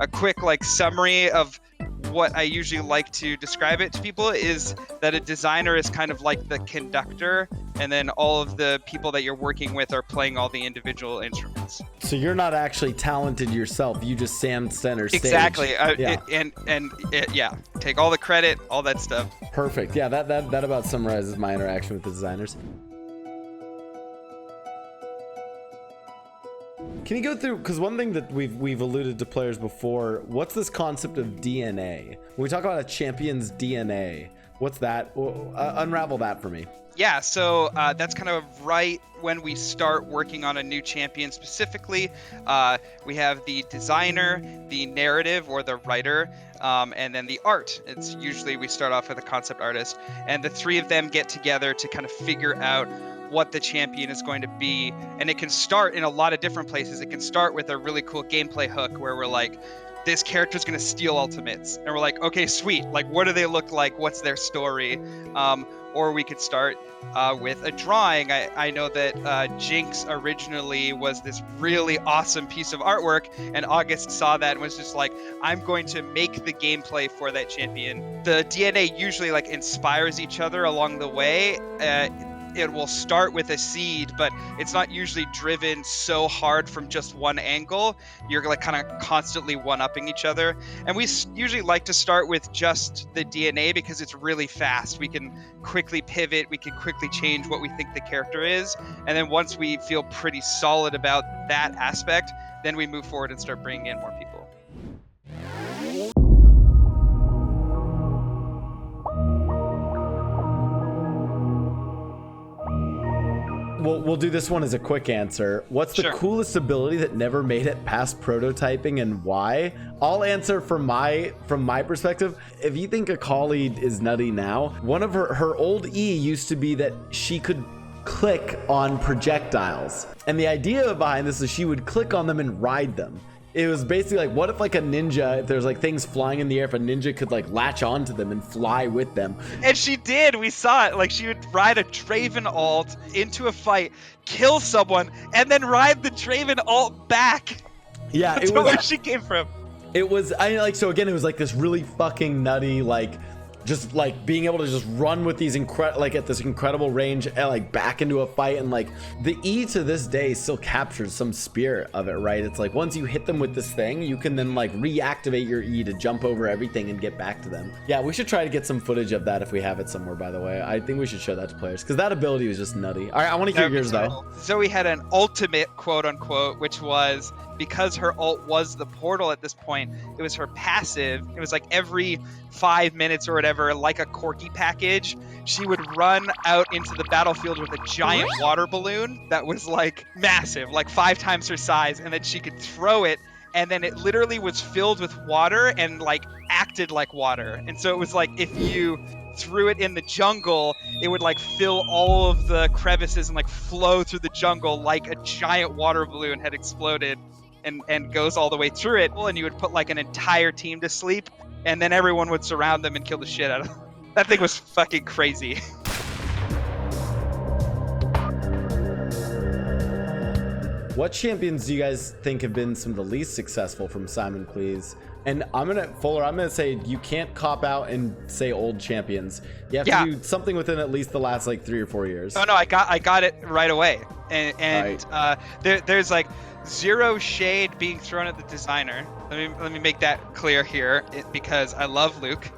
a quick like summary of what I usually like to describe it to people is that a designer is kind of like the conductor, and then all of the people that you're working with are playing all the individual instruments. So you're not actually talented yourself. You just stand center stage. Exactly. Yeah. Yeah, take all the credit, all that stuff. Perfect. Yeah, that about summarizes my interaction with the designers. Can you go through, because one thing that we've alluded to players before, what's this concept of DNA? When we talk about a champion's DNA, what's that? Unravel that for me. Yeah, so that's kind of right when we start working on a new champion specifically. We have the designer, the narrative or the writer, and then the art. It's usually we start off with a concept artist, and the three of them get together to kind of figure out what the champion is going to be. And it can start in a lot of different places. It can start with a really cool gameplay hook where we're like, this character is going to steal ultimates, and we're like, okay, sweet, like what do they look like, what's their story? Or we could start with a drawing. I know that Jinx originally was this really awesome piece of artwork, and August saw that and was just like, I'm going to make the gameplay for that champion. The DNA usually like inspires each other along the way. It will start with a seed, but it's not usually driven so hard from just one angle. You're like kind of constantly one-upping each other. And we usually like to start with just the DNA because it's really fast. We can quickly pivot, we can quickly change what we think the character is. And then once we feel pretty solid about that aspect, then we move forward and start bringing in more people. We'll do this one as a quick answer. What's the coolest ability that never made it past prototyping and why? I'll answer from my perspective. If you think Akali is nutty now, one of her old E used to be that she could click on projectiles. And the idea behind this is she would click on them and ride them. It was basically like, what if like a ninja, if there's like things flying in the air, if a ninja could like latch onto them and fly with them. And she did, we saw it. Like she would ride a Draven ult into a fight, kill someone, and then ride the Draven ult back. Yeah, That's where she came from. It was, so again, it was like this really fucking nutty, like, just like being able to just run with these at this incredible range and like back into a fight, and like the E to this day still captures some spirit of it, right? It's like once you hit them with this thing, you can then like reactivate your E to jump over everything and get back to them. Yeah, we should try to get some footage of that if we have it somewhere, by the way. I think we should show that to players because that ability was just nutty. All right, I want to hear yours though. So we had an ultimate, quote unquote, which was, because her ult was the portal at this point, it was her passive. It was like every 5 minutes or whatever, like a corky package, she would run out into the battlefield with a giant water balloon that was like massive, like 5 times her size, and then she could throw it, and then it literally was filled with water and like acted like water. And so it was like if you threw it in the jungle, it would like fill all of the crevices and like flow through the jungle like a giant water balloon had exploded and goes all the way through it. And you would put like an entire team to sleep, and then everyone would surround them and kill the shit out of them. That thing was fucking crazy. What champions do you guys think have been some of the least successful from Simon, please? And I'm gonna say you can't cop out and say old champions. You have to do something within at least the last like 3 or 4 years. Oh no, I got it right away. And right. There's like zero shade being thrown at the designer. Let me make that clear here, because I love Luke.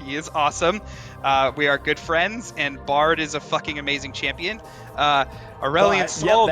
He is awesome. We are good friends, and Bard is a fucking amazing champion. Aurelion Sol,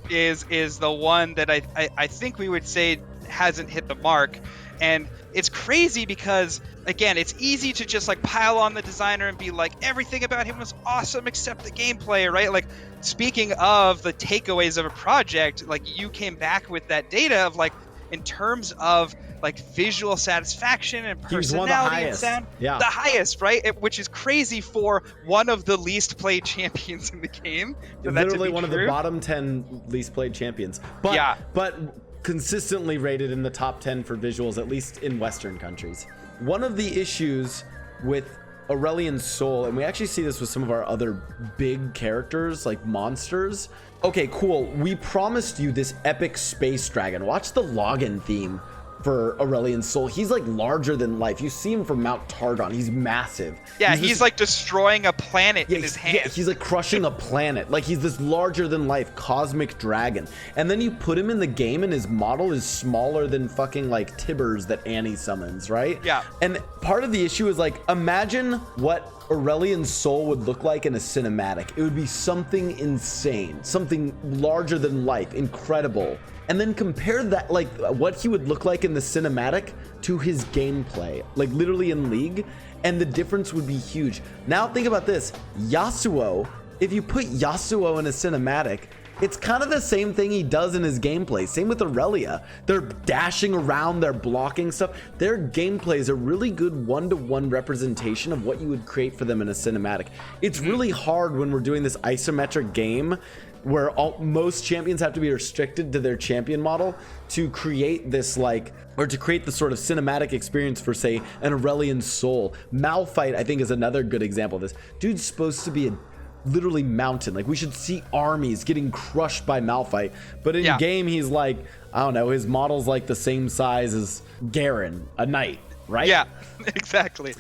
is the one that I think we would say hasn't hit the mark. And it's crazy because, again, it's easy to just like pile on the designer and be like, everything about him was awesome except the gameplay, right? Like, speaking of the takeaways of a project, like you came back with that data of like, in terms of like visual satisfaction and personality and sound, the highest, right? Which is crazy for one of the least played champions in the game. Literally one of the bottom 10 least played champions. But consistently rated in the top 10 for visuals, at least in Western countries. One of the issues with Aurelion Sol, and we actually see this with some of our other big characters like monsters. Okay, cool. We promised you this epic space dragon. Watch the login theme for Aurelion Sol. He's like larger than life. You see him from Mount Targon. He's massive. Yeah, he's like destroying a planet in his hand. Yeah, he's like crushing a planet. Like he's this larger than life cosmic dragon. And then you put him in the game and his model is smaller than fucking like Tibbers that Annie summons, right? Yeah. And part of the issue is like, imagine what Aurelion Sol would look like in a cinematic. It would be something insane, something larger than life, incredible. And then compare that, like what he would look like in the cinematic to his gameplay, like literally in League, and the difference would be huge. Now think about this, Yasuo, if you put Yasuo in a cinematic, it's kind of the same thing he does in his gameplay. Same with Irelia. They're dashing around, they're blocking stuff. Their gameplay is a really good one-to-one representation of what you would create for them in a cinematic. It's really hard when we're doing this isometric game where most champions have to be restricted to their champion model to create this like, or to create the sort of cinematic experience for say an Aurelion Sol. Malphite I think is another good example of this. Dude's supposed to be a literally mountain. Like we should see armies getting crushed by Malphite, but in game he's like, I don't know, his model's like the same size as Garen, a knight, right? Yeah, exactly.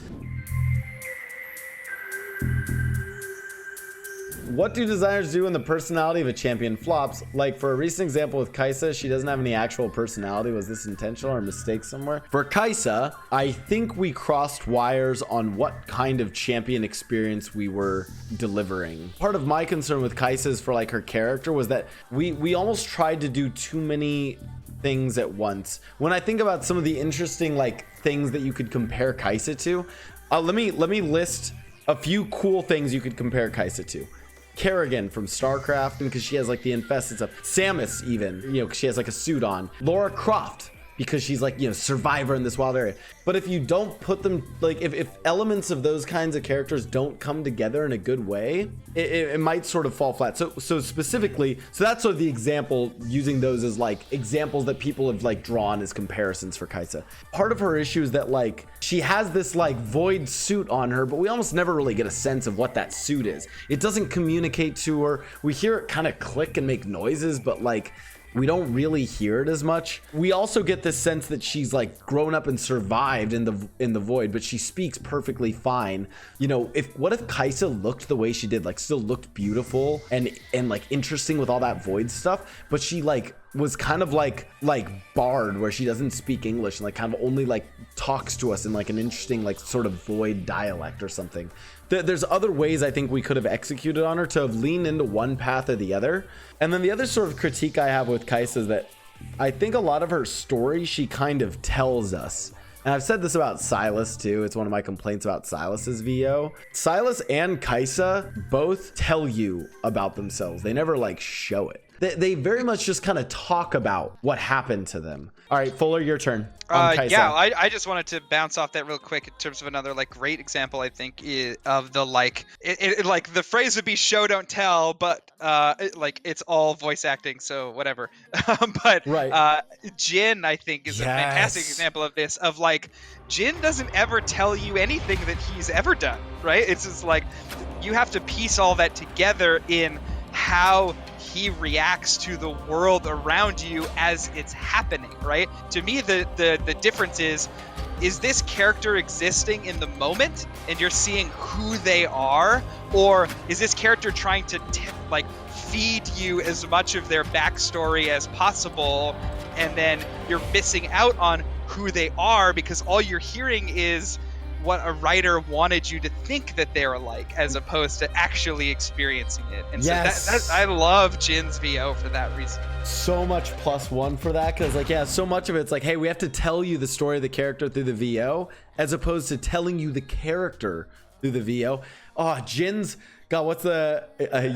What do designers do when the personality of a champion flops? Like for a recent example with Xayah, she doesn't have any actual personality. Was this intentional or a mistake somewhere? For Xayah, I think we crossed wires on what kind of champion experience we were delivering. Part of my concern with Xayah's for like her character was that we almost tried to do too many things at once. When I think about some of the interesting like things that you could compare Xayah to, let me list a few cool things you could compare Xayah to. Kerrigan from StarCraft, because she has like the infested stuff. Samus even, you know, because she has like a suit on. Lara Croft, because she's like, you know, survivor in this wild area. But if you don't put them, like if elements of those kinds of characters don't come together in a good way, it might sort of fall flat. So specifically, so that's sort of the example, using those as like examples that people have like drawn as comparisons for Xayah. Part of her issue is that like she has this like void suit on her, but we almost never really get a sense of what that suit is. It doesn't communicate to her. We hear it kind of click and make noises, but like we don't really hear it as much. We also get this sense that she's like grown up and survived in the void, but she speaks perfectly fine. You know, what if Xayah looked the way she did, like still looked beautiful and like interesting with all that void stuff, but she like was kind of like barred, where she doesn't speak English and like kind of only like talks to us in like an interesting like sort of void dialect or something. There's other ways I think we could have executed on her to have leaned into one path or the other. And then the other sort of critique I have with Xayah is that I think a lot of her story she kind of tells us. And I've said this about Sylas too. It's one of my complaints about Sylas's VO. Sylas and Xayah both tell you about themselves. They never like show it. They very much just kind of talk about what happened to them. All right, Fuller, your turn. Yeah, I just wanted to bounce off that real quick in terms of another like great example. I think of the like like the phrase would be show don't tell, but like it's all voice acting, so whatever. But Jhin I think is a fantastic example of this. Of like Jhin doesn't ever tell you anything that he's ever done, right? It's just like you have to piece all that together in how he reacts to the world around you as it's happening, right? To me, the difference is this character existing in the moment and you're seeing who they are, or is this character trying to like feed you as much of their backstory as possible, and then you're missing out on who they are because all you're hearing is what a writer wanted you to think that they're like, as opposed to actually experiencing it. And so I love Jin's VO for that reason. So much +1 for that, because like, yeah, so much of it's like, hey, we have to tell you the story of the character through the VO, as opposed to telling you the character through the VO. Oh, Jin's, God, what's the,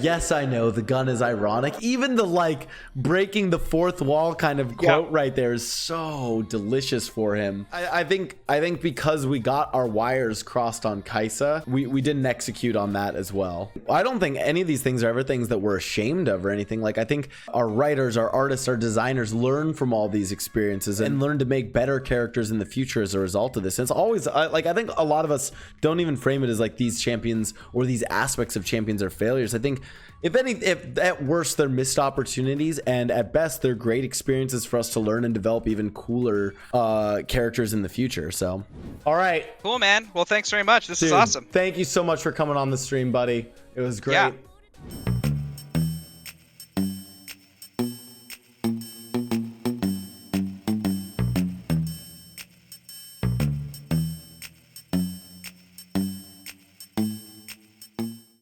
yes, I know, the gun is ironic. Even the like breaking the fourth wall kind of quote right there is so delicious for him. I think because we got our wires crossed on Xayah, we didn't execute on that as well. I don't think any of these things are ever things that we're ashamed of or anything. Like, I think our writers, our artists, our designers learn from all these experiences and learn to make better characters in the future as a result of this. And it's always like, I think a lot of us don't even frame it as like these champions or these aspects of champions are failures. I think if at worst they're missed opportunities, and at best they're great experiences for us to learn and develop even cooler characters in the future. So, all right. Cool, man. Well, thanks very much. This is Dude, awesome. Thank you so much for coming on the stream, buddy. It was great. Yeah.